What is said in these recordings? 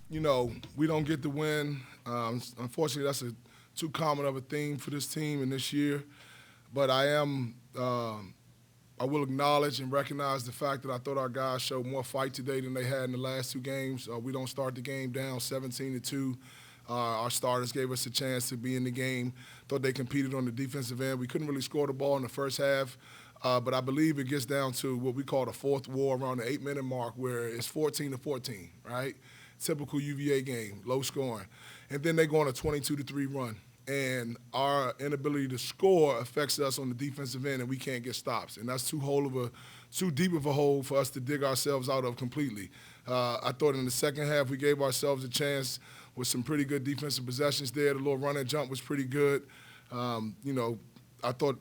We don't get the win. Unfortunately, that's too common of a theme for this team and this year. But I will acknowledge and recognize the fact that I thought our guys showed more fight today than they had in the last two games. We don't start the game down 17-2. Our starters gave us a chance to be in the game. Thought they competed on the defensive end. We couldn't really score the ball in the first half, but I believe it gets down to what we call the fourth war around the 8-minute mark, where it's 14-14, right? Typical UVA game, low scoring. And then they go on a 22-3 run. And our inability to score affects us on the defensive end, and we can't get stops. And that's too deep of a hole for us to dig ourselves out of completely. I thought in the second half we gave ourselves a chance with some pretty good defensive possessions there. The little run and jump was pretty good. I thought,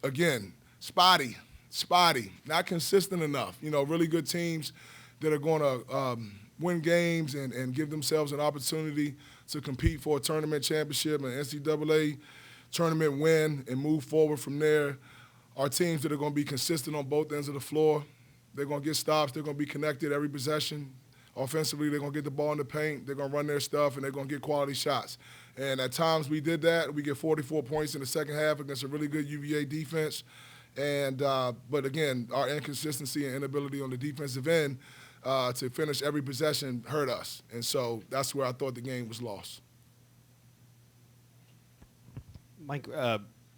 again, spotty, not consistent enough. Really good teams that are going to win games and give themselves an opportunity to compete for a tournament championship, an NCAA tournament win, and move forward from there. Our teams that are going to be consistent on both ends of the floor, they're going to get stops, they're going to be connected every possession. Offensively, they're going to get the ball in the paint, they're going to run their stuff, and they're going to get quality shots. And at times we did that. We get 44 points in the second half against a really good UVA defense. But again, our inconsistency and inability on the defensive end to finish every possession hurt us. And so that's where I thought the game was lost. Mike,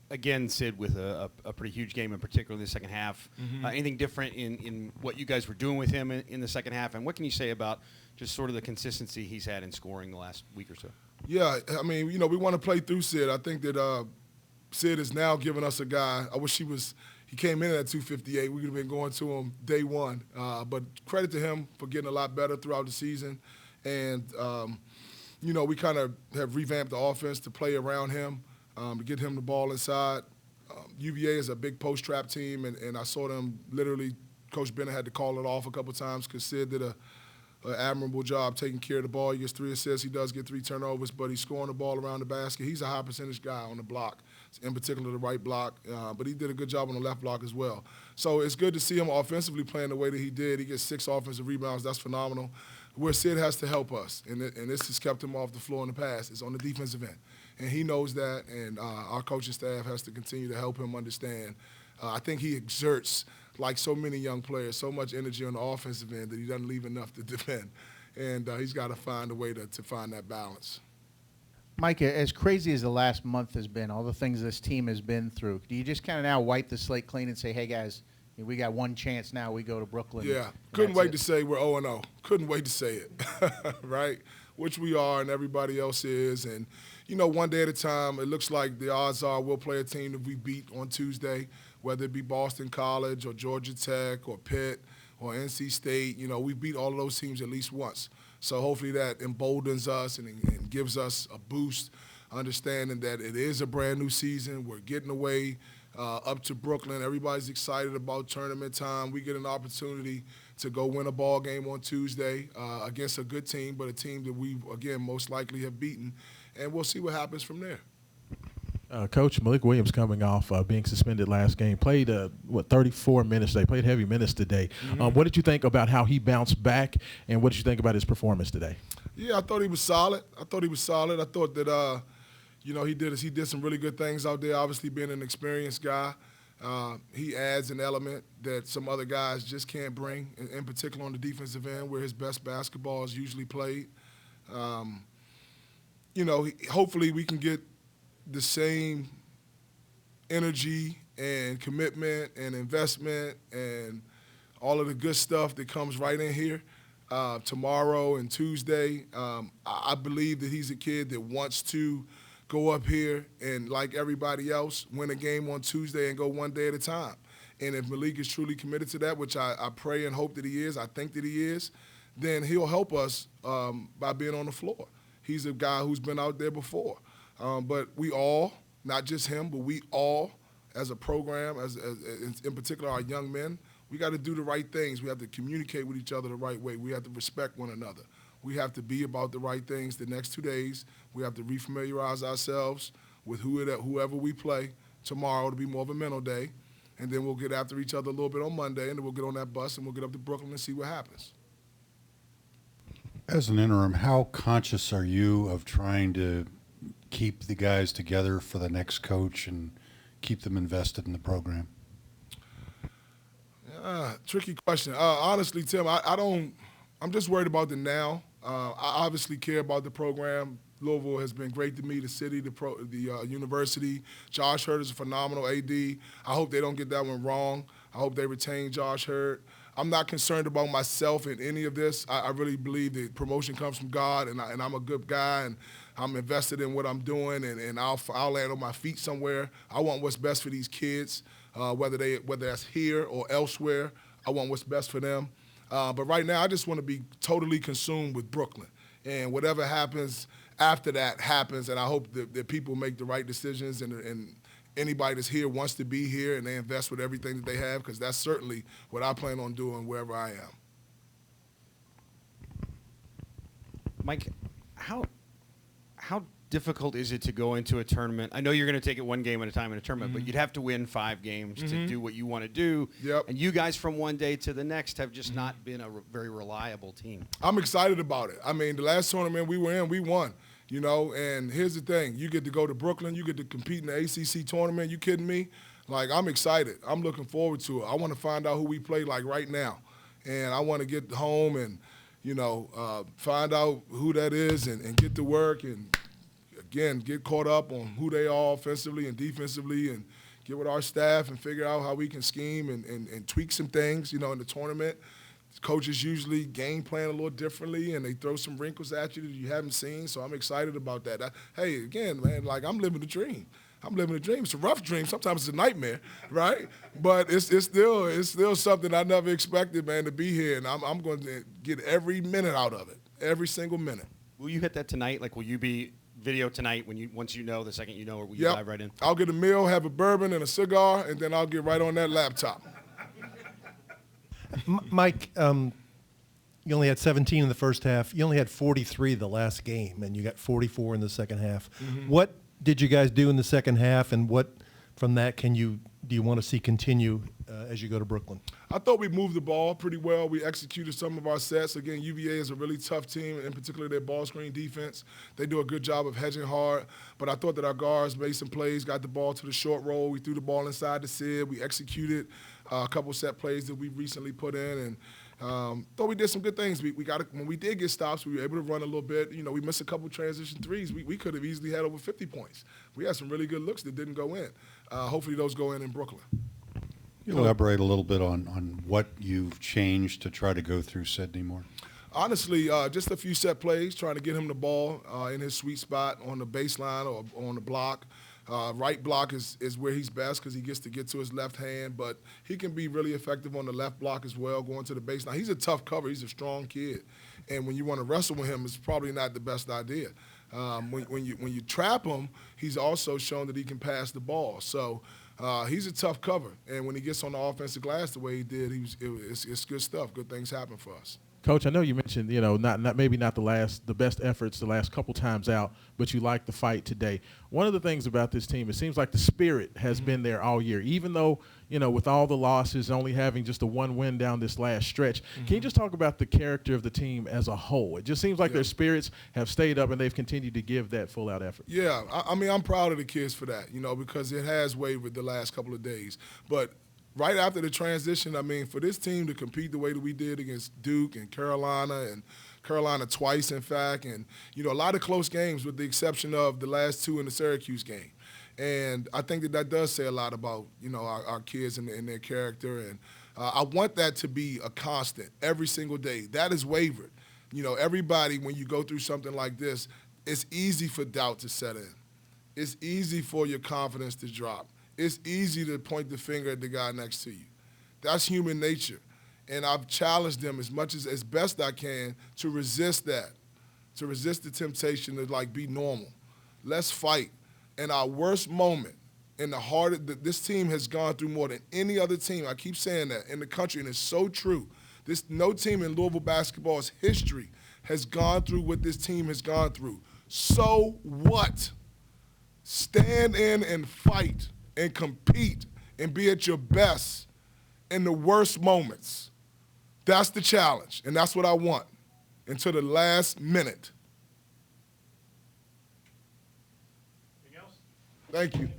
again, Sid, with a pretty huge game in particular in the second half. Mm-hmm. Anything different in what you guys were doing with him in the second half? And what can you say about just sort of the consistency he's had in scoring the last week or so? Yeah, I mean, we want to play through Sid. I think that Sid is now giving us a guy. I wish he came in at 258. We could have been going to him day one. But credit to him for getting a lot better throughout the season. And, we kind of have revamped the offense to play around him, to get him the ball inside. UVA is a big post-trap team, and I saw them literally, Coach Bennett had to call it off a couple times because Sid did an admirable job taking care of the ball. He gets 3 assists. He does get 3 turnovers, but he's scoring the ball around the basket. He's a high percentage guy on the block, in particular the right block, but he did a good job on the left block as well. So it's good to see him offensively playing the way that he did. He gets 6 offensive rebounds. That's phenomenal. Where Sid has to help us, and this has kept him off the floor in the past, is on the defensive end. And he knows that, and our coaching staff has to continue to help him understand. I think he exerts, like so many young players, so much energy on the offensive end that he doesn't leave enough to defend. And he's got to find a way to find that balance. Mike, as crazy as the last month has been, all the things this team has been through, do you just kind of now wipe the slate clean and say, hey, guys, we got one chance now, we go to Brooklyn? Yeah, couldn't wait to say we're 0-0. Couldn't wait to say it, right? Which we are and everybody else is. And, one day at a time, it looks like the odds are we'll play a team that we beat on Tuesday, whether it be Boston College or Georgia Tech or Pitt or NC State. We beat all of those teams at least once. So hopefully that emboldens us and gives us a boost, understanding that it is a brand new season. We're getting away up to Brooklyn. Everybody's excited about tournament time. We get an opportunity to go win a ball game on Tuesday against a good team, but a team that we, again, most likely have beaten. And we'll see what happens from there. Coach, Malik Williams coming off being suspended last game, played 34 minutes today, played heavy minutes today. Mm-hmm. What did you think about how he bounced back, and what did you think about his performance today? Yeah, I thought he was solid. I thought that he did some really good things out there. Obviously, being an experienced guy, he adds an element that some other guys just can't bring, in particular on the defensive end, where his best basketball is usually played. Hopefully we can get the same energy and commitment and investment and all of the good stuff that comes right in here tomorrow and Tuesday. I believe that he's a kid that wants to go up here and, like everybody else, win a game on Tuesday and go one day at a time. And if Malik is truly committed to that, which I pray and hope that he is, I think that he is, then he'll help us by being on the floor. He's a guy who's been out there before. But we all, not just him, but we all as a program, as in particular our young men, we got to do the right things. We have to communicate with each other the right way. We have to respect one another. We have to be about the right things the next 2 days. We have to refamiliarize ourselves with whoever we play tomorrow to be more of a mental day. And then we'll get after each other a little bit on Monday, and then we'll get on that bus and we'll get up to Brooklyn and see what happens. As an interim, how conscious are you of trying to keep the guys together for the next coach and keep them invested in the program? Tricky question. Honestly, Tim, I don't. I'm just worried about the now. I obviously care about the program. Louisville has been great to me, the city, the university. Josh Hurd is a phenomenal AD. I hope they don't get that one wrong. I hope they retain Josh Hurd. I'm not concerned about myself in any of this. I really believe that promotion comes from God, and I'm a good guy, and I'm invested in what I'm doing, and I'll land on my feet somewhere. I want what's best for these kids, whether that's here or elsewhere. I want what's best for them. But right now, I just want to be totally consumed with Brooklyn, and whatever happens after that happens, and I hope that people make the right decisions, and anybody that's here wants to be here, and they invest with everything that they have, because that's certainly what I plan on doing wherever I am. Mike, how difficult is it to go into a tournament? I know you're going to take it one game at a time in a tournament, but you'd have to win 5 games to do what you want to do. Yep. And you guys from one day to the next have just not been a very reliable team. I'm excited about it. I mean, the last tournament we were in, we won. You know, and here's the thing. You get to go to Brooklyn. You get to compete in the ACC tournament. You kidding me? Like, I'm excited. I'm looking forward to it. I want to find out who we play like right now. And I want to get home and, find out who that is and get to work and, again, get caught up on who they are offensively and defensively and get with our staff and figure out how we can scheme and tweak some things, in the tournament. Coaches usually game plan a little differently, and they throw some wrinkles at you that you haven't seen, so I'm excited about that. Hey, again, man, like, I'm living the dream. I'm living a dream. It's a rough dream. Sometimes it's a nightmare, right? But it's still something I never expected, man, to be here, and I'm going to get every minute out of it, every single minute. Will you hit that tonight? Like, will you be video tonight once you know, the second you know, or will you dive right in? I'll get a meal, have a bourbon and a cigar, and then I'll get right on that laptop. Mike, you only had 17 in the first half. You only had 43 the last game, and you got 44 in the second half. Mm-hmm. What did you guys do in the second half, and what from that do you want to see continue as you go to Brooklyn? I thought we moved the ball pretty well. We executed some of our sets. Again, UVA is a really tough team, in particular their ball screen defense. They do a good job of hedging hard, but I thought that our guards made some plays, got the ball to the short roll. We threw the ball inside the SID. We executed a couple set plays that we recently put in, and thought we did some good things. When we did get stops, we were able to run a little bit. We missed a couple transition threes. We could have easily had over 50 points. We had some really good looks that didn't go in. Hopefully those go in Brooklyn. You elaborate a little bit on what you've changed to try to go through Sydney more? Honestly, just a few set plays, trying to get him the ball in his sweet spot on the baseline or on the block. Right block is where he's best because he gets to get to his left hand, but he can be really effective on the left block as well, going to the baseline. He's a tough cover. He's a strong kid. And when you want to wrestle with him, it's probably not the best idea. When you trap him, he's also shown that he can pass the ball. So he's a tough cover. And when he gets on the offensive glass the way he did, it's good stuff. Good things happen for us. Coach, I know you mentioned, maybe not the best efforts the last couple times out, but you like the fight today. One of the things about this team, it seems like the spirit has been there all year, even though, with all the losses, only having just a 1 win down this last stretch. Can you just talk about the character of the team as a whole? It just seems like their spirits have stayed up and they've continued to give that full-out effort. Yeah, I mean, I'm proud of the kids for that, because it has wavered the last couple of days. But right after the transition, I mean, for this team to compete the way that we did against Duke and Carolina twice, in fact, and, a lot of close games with the exception of the last 2 in the Syracuse game. And I think that does say a lot about, our kids and their character. And I want that to be a constant every single day. That is wavered. Everybody, when you go through something like this, it's easy for doubt to set in. It's easy for your confidence to drop. It's easy to point the finger at the guy next to you. That's human nature. And I've challenged them as best I can to resist that, to resist the temptation to, be normal. Let's fight. In our worst moment, in the hardest, this team has gone through more than any other team, I keep saying that, in the country, and it's so true. No team in Louisville basketball's history has gone through what this team has gone through. So what? Stand in and fight and compete and be at your best in the worst moments. That's the challenge, and that's what I want. until the last minute. Thank you.